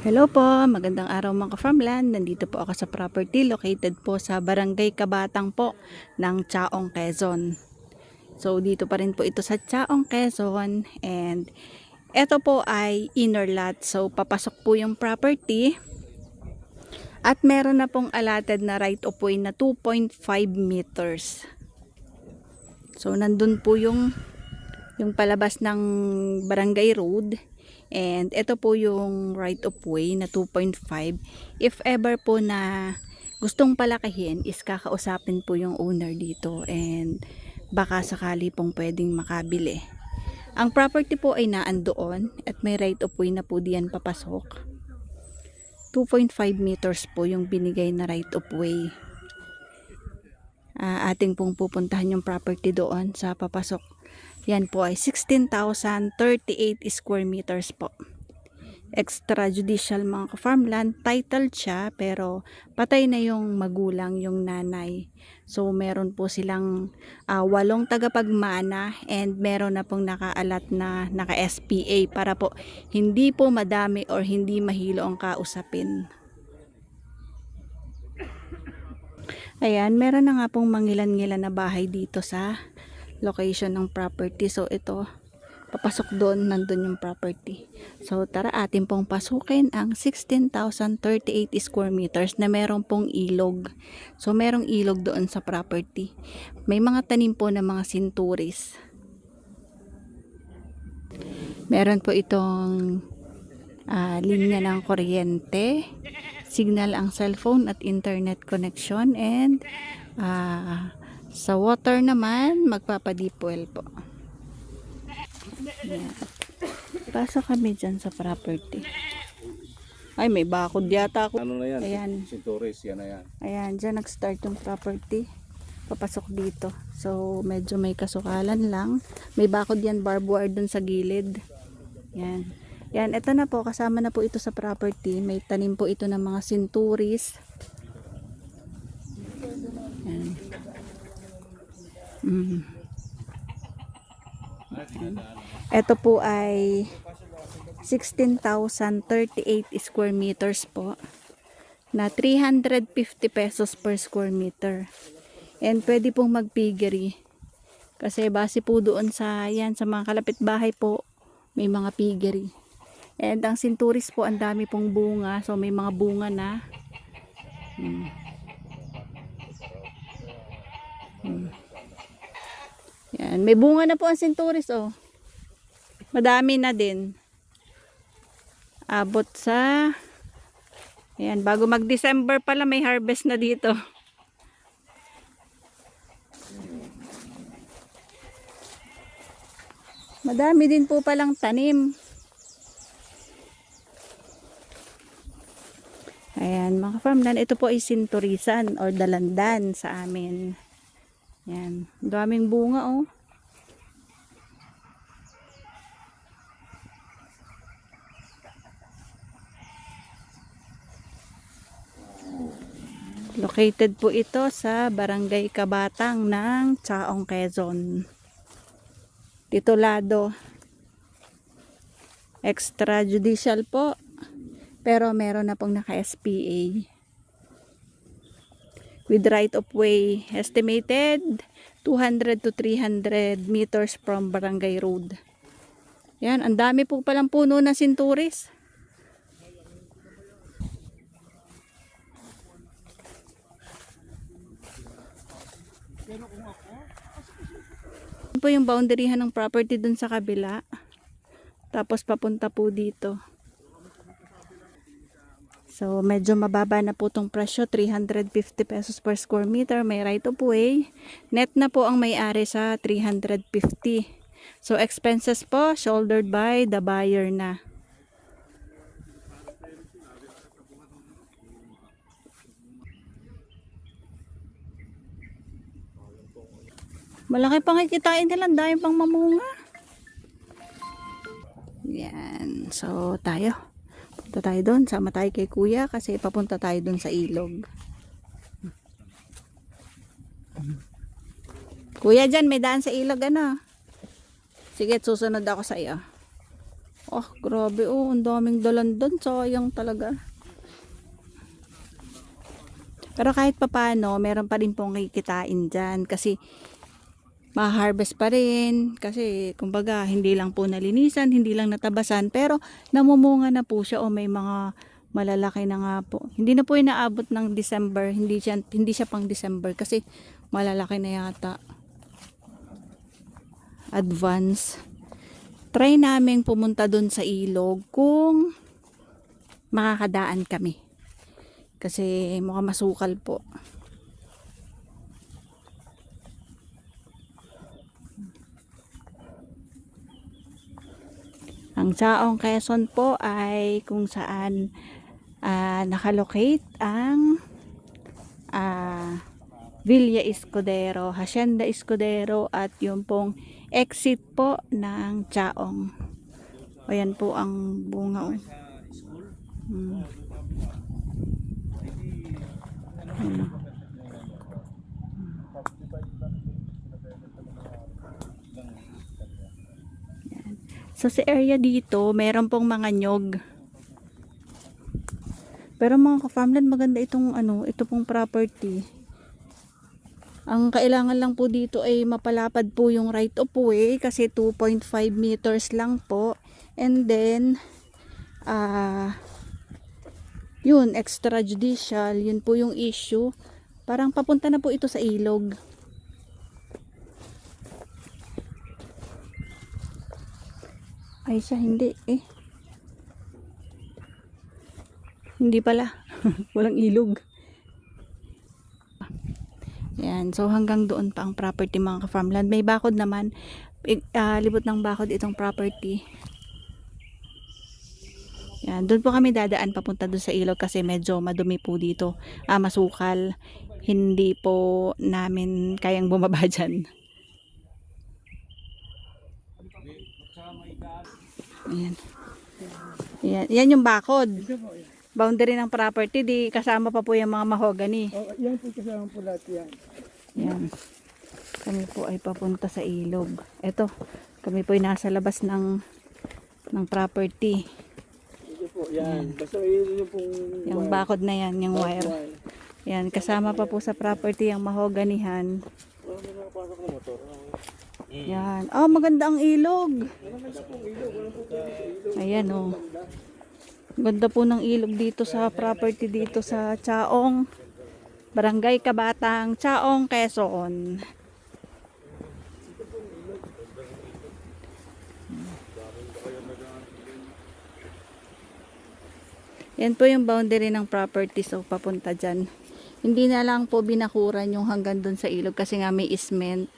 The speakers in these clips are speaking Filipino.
Hello po, magandang araw mga ka-farmland. Nandito po ako sa property located po sa Barangay Kabatang po ng Chaong, Quezon. So dito pa rin po ito sa Chaong, Quezon, and ito po ay inner lot. So papasok po yung property at meron na pong allotted na right of way na 2.5 meters. So nandun po yung palabas ng barangay road. And ito po yung right of way na 2.5. If ever po na gustong palakihin is kakausapin po yung owner dito and baka sakali pong pwedeng makabili. Ang property po ay naandoon at may right of way na po diyan papasok. 2.5 meters po yung binigay na right of way. Ating pong pupuntahan yung property doon sa papasok. Yan po ay 16,038 square meters po. Extrajudicial mga ka-farmland, titled siya pero patay na yung magulang, yung nanay. So meron po silang 8 tagapagmana and meron na pong nakaalat na naka-SPA para po hindi po madami or hindi mahilo ang kausapin. Ayan, meron na nga pong mangilan-ngilan na bahay dito sa location ng property. So ito, papasok doon, nandun yung property. So tara, atin pong pasukin ang 16,038 square meters na meron pong ilog. So merong ilog doon sa property. May mga tanim po ng mga sinturis. Meron po itong linya ng kuryente, signal ang cellphone at internet connection, and sa water naman magpapadeep well po. Ayan. Pasok kami dyan sa property. Ay, may bakod yata ako. Ano na yan? Ayan. Sinturis, yan na yan. Ayan, dyan nag-start yung property. Papasok dito. So, medyo may kasukalan lang. May bakod yan, barbed wire dun sa gilid. Yan. Yan, ito na po. Kasama na po ito sa property. May tanim po ito ng mga sinturis. Yan. Ito po ay 16,038 square meters po na 350 pesos per square meter. And pwede pong mag-piggery kasi base po doon sa yan, sa mga kalapit bahay po may mga piggery. And ang sinturis po, ang dami pong bunga. So may mga bunga na. Yan, may bunga na po ang sinturis, oh. Madami na din. Abot sa ayan, bago mag-December pala may harvest na dito. Madami din po palang tanim. Ayan, mga farmland, ito po ay sinturisan or dalandan sa amin. Ayan, daming bunga, oh. Located po ito sa Barangay Kabatang ng Chaong, Quezon. Titulado. Extrajudicial po. Pero meron na pong naka-SPA. With right of way estimated 200 to 300 meters from Barangay Road. Yan, ang dami po palang puno na sinturis. Yan po yung boundaryhan ng property dun sa kabila. Tapos papunta po dito. So, medyo mababa na po itong presyo, 350 pesos per square meter. May right of way. Net na po ang may-ari sa 350. So, expenses po, shouldered by the buyer na. Malaki pang kikitain nila, dahil pang mamunga. Yan. So, tayo. Punta tayo doon. Sama tayo kay kuya kasi papunta tayo doon sa ilog. Kuya, dyan may daan sa ilog, ano? Sige, susunod ako sa iyo. Oh, grabe oh, ang daming dalan doon. Sayang talaga. Pero kahit papano, meron pa rin pong kikitain dyan. Kasi ma-harvest pa rin. Kasi kumbaga, hindi lang po nalinisan, hindi lang natabasan. Pero namumunga na po siya o may mga malalaki na nga po. Hindi na po inaabot ng December. Hindi siya pang December kasi malalaki na yata. Advance. Try namin pumunta doon sa ilog kung makakadaan kami. Kasi mukhang masukal po. Ang Chaong Quezon po ay kung saan nakalocate ang Villa Escudero, Hacienda Escudero at yung pong exit po ng Chaong. Ayan po ang bunga. Hmm. Ano. So sa area dito, meron pong mga nyog. Pero mga ka-farmland, maganda itong ito pong property. Ang kailangan lang po dito ay mapalapad po yung right of way kasi 2.5 meters lang po. And then yun, extrajudicial, yun po yung issue. Parang papunta na po ito sa ilog. Ay siya, hindi eh. Hindi pala. Walang ilog. Yan. So hanggang doon pa ang property mga ka-farmland. May bakod naman. Libot ng bakod itong property. Yan. Doon po kami dadaan papunta doon sa ilog kasi medyo madumi po dito. Masukal. Hindi po namin kayang bumaba dyan. Ayan. Yan yung bakod. Boundary ng property, di kasama pa po yung mga mahogany. Oh, yan po kasama po lahat yan. Yan. Kami po ay papunta sa ilog. Ito, kami po ay nasa labas ng property. Ito po, yan. Basta yun yung pong Yung wire. bakod na yan, yung wire. Yan, kasama pa po sa property yung mahoganihan. May nakapasok na motor. Yan. Oh, maganda ang ilog. Ayan oh. Ganda po ng ilog dito sa property dito sa Chaong, Barangay Kabatang, Chaong, Quezon. Yan po yung boundary ng property, so papunta dyan. Hindi na lang po binakuran yung hanggang dun sa ilog kasi nga may easement.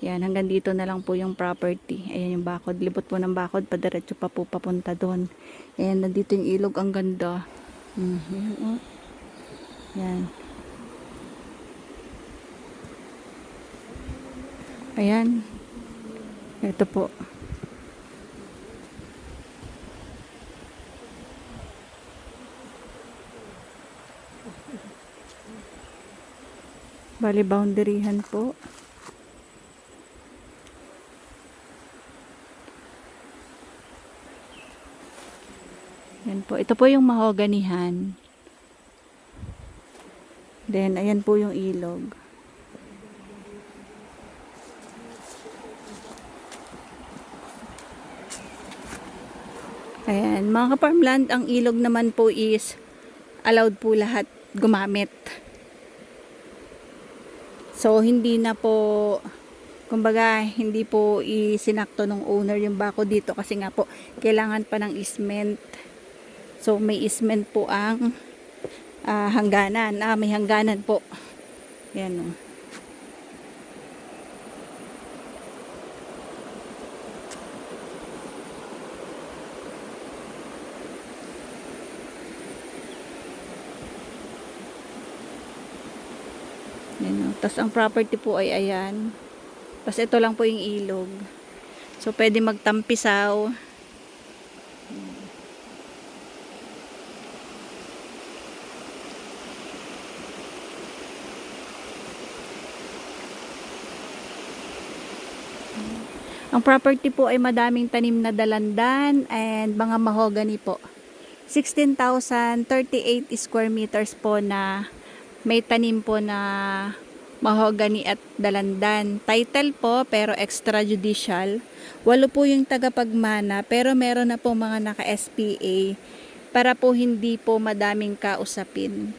Yan, hanggang dito na lang po yung property. Ayan yung bakod. Libot po ng bakod, padiretso pa po papunta doon. Ayan, nandito yung ilog. Ang ganda. Yan, oh. Yan. Ayan. Ito po. Bali, boundaryhan po. Yan po. Ito po yung mahoganihan. Then, ayan po yung ilog. Ayan. Mga ka-farmland, ang ilog naman po is allowed po lahat gumamit. So, hindi na po, kumbaga, hindi po isinakto ng owner yung bako dito kasi nga po, kailangan pa ng easement. So, may easement po ang hangganan. May hangganan po. Yan o. Yan o. Tapos, ang property po ay ayan. Tapos, ito lang po yung ilog. So, pwede magtampisaw. Ang property po ay madaming tanim na dalandan and mga mahogany po. 16,038 square meters po na may tanim po na mahogany at dalandan. Title po pero extrajudicial. 8 po yung tagapagmana pero meron na po mga naka-SPA para po hindi po madaming kausapin.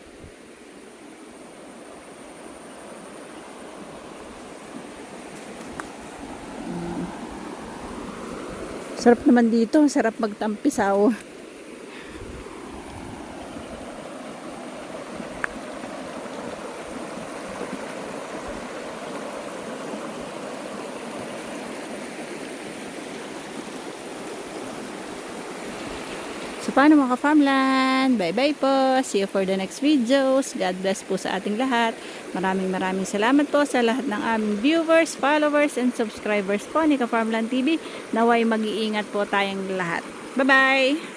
Sarap naman dito, sarap magtampisaw. So paano mga ka-farmland? Bye-bye po. See you for the next videos. God bless po sa ating lahat. Maraming salamat po sa lahat ng aming viewers, followers, and subscribers po ni Ka-Farmland TV. Naway mag-iingat po tayong lahat. Bye-bye!